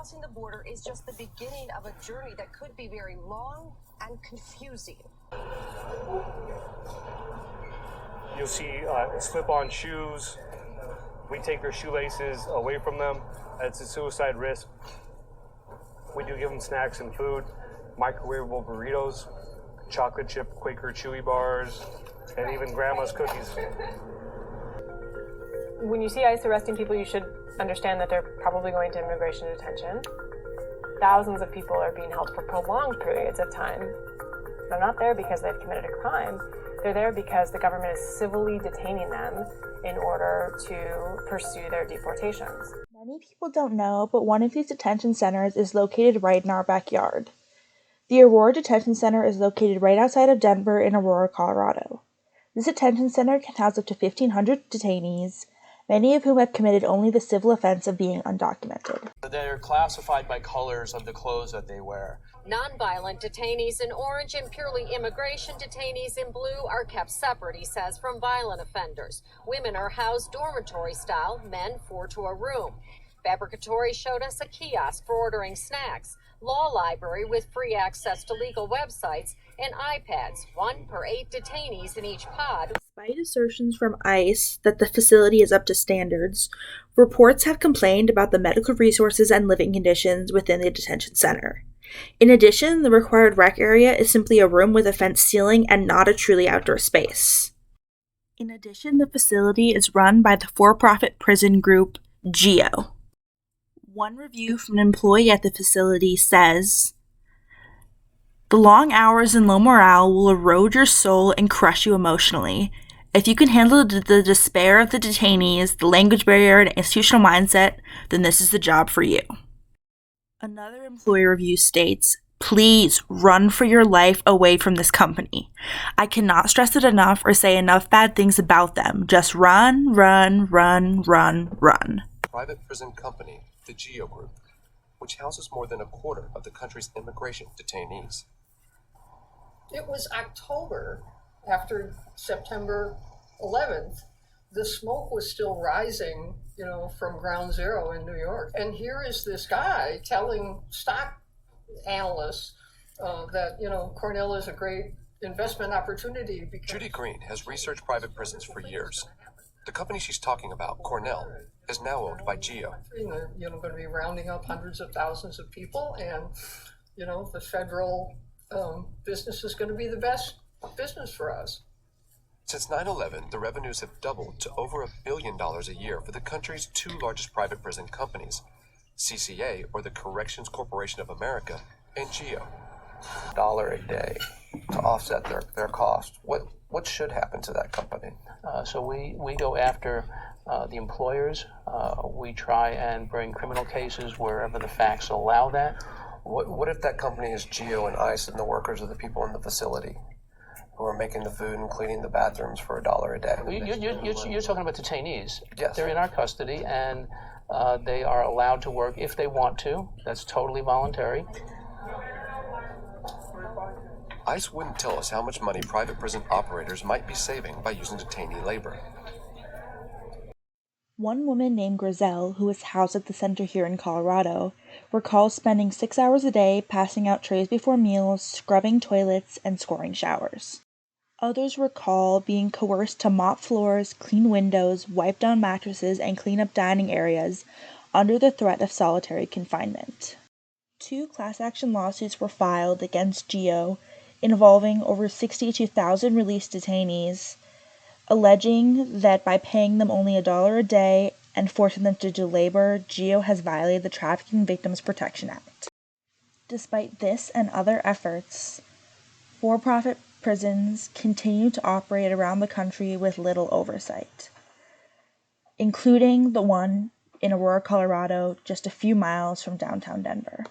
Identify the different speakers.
Speaker 1: crossing the border is just the beginning of a journey that could be very long and confusing.
Speaker 2: You'll see slip-on shoes. We take their shoelaces away from them. It's a suicide risk. We do give them snacks and food, microwavable burritos, chocolate chip Quaker Chewy bars, and even grandma's cookies.
Speaker 3: When you see ICE arresting people, you should understand that they're probably going to immigration detention. Thousands of people are being held for prolonged periods of time. They're not there because they've committed a crime. They're there because the government is civilly detaining them in order to pursue their deportations.
Speaker 4: Many people don't know, but one of these detention centers is located right in our backyard. The Aurora Detention Center is located right outside of Denver in Aurora, Colorado. This detention center can house up to 1,500 detainees, many of whom have committed only the civil offense of being undocumented.
Speaker 5: They're classified by colors of the clothes that they wear.
Speaker 6: Nonviolent detainees in orange and purely immigration detainees in blue are kept separate, he says, from violent offenders. Women are housed dormitory style, men 4 to a room. Fabricatory showed us a kiosk for ordering snacks, law library with free access to legal websites, and iPads, 1 per 8 detainees in each pod.
Speaker 4: Despite assertions from ICE that the facility is up to standards, reports have complained about the medical resources and living conditions within the detention center. In addition, the required rec area is simply a room with a fenced ceiling and not a truly outdoor space. In addition, the facility is run by the for-profit prison group GEO. One review from an employee at the facility says, "The long hours and low morale will erode your soul and crush you emotionally. If you can handle the despair of the detainees, the language barrier, and institutional mindset, then this is the job for you." Another employee review states, "Please run for your life away from this company. I cannot stress it enough or say enough bad things about them. Just run, run, run, run, run."
Speaker 7: Private prison company, the GEO Group, which houses more than a quarter of the country's immigration detainees.
Speaker 8: It was October after September 11th. The smoke was still rising, from ground zero in New York. And here is this guy telling stock analysts that, Cornell is a great investment opportunity.
Speaker 7: Judy Green has researched private prisons for years. The company she's talking about, Cornell, is now owned by GEO.
Speaker 8: They're, going to be rounding up hundreds of thousands of people, and, the federal business is going to be the best business for us.
Speaker 7: Since 9/11, the revenues have doubled to over $1 billion a year for the country's 2 largest private prison companies, CCA, or the Corrections Corporation of America, and GEO.
Speaker 5: $1 a day to offset their cost. What should happen to that company? So we go after the employers. We try and bring criminal cases wherever the facts allow that.
Speaker 7: What if that company is GEO and ICE and the workers are the people in the facility who are making the food and cleaning the bathrooms for $1 a day?
Speaker 5: You're talking about detainees.
Speaker 7: Yes.
Speaker 5: They're in our custody, and they are allowed to work if they want to. That's totally voluntary.
Speaker 7: ICE wouldn't tell us how much money private prison operators might be saving by using detainee labor.
Speaker 4: One woman named Grizel, who is housed at the center here in Colorado, recalls spending 6 hours a day passing out trays before meals, scrubbing toilets, and scoring showers. Others recall being coerced to mop floors, clean windows, wipe down mattresses, and clean up dining areas under the threat of solitary confinement. 2 class action lawsuits were filed against GEO involving over 62,000 released detainees, alleging that by paying them only $1 a day and forcing them to do labor, GEO has violated the Trafficking Victims Protection Act. Despite this and other efforts, for-profit prisons continue to operate around the country with little oversight, including the one in Aurora, Colorado, just a few miles from downtown Denver.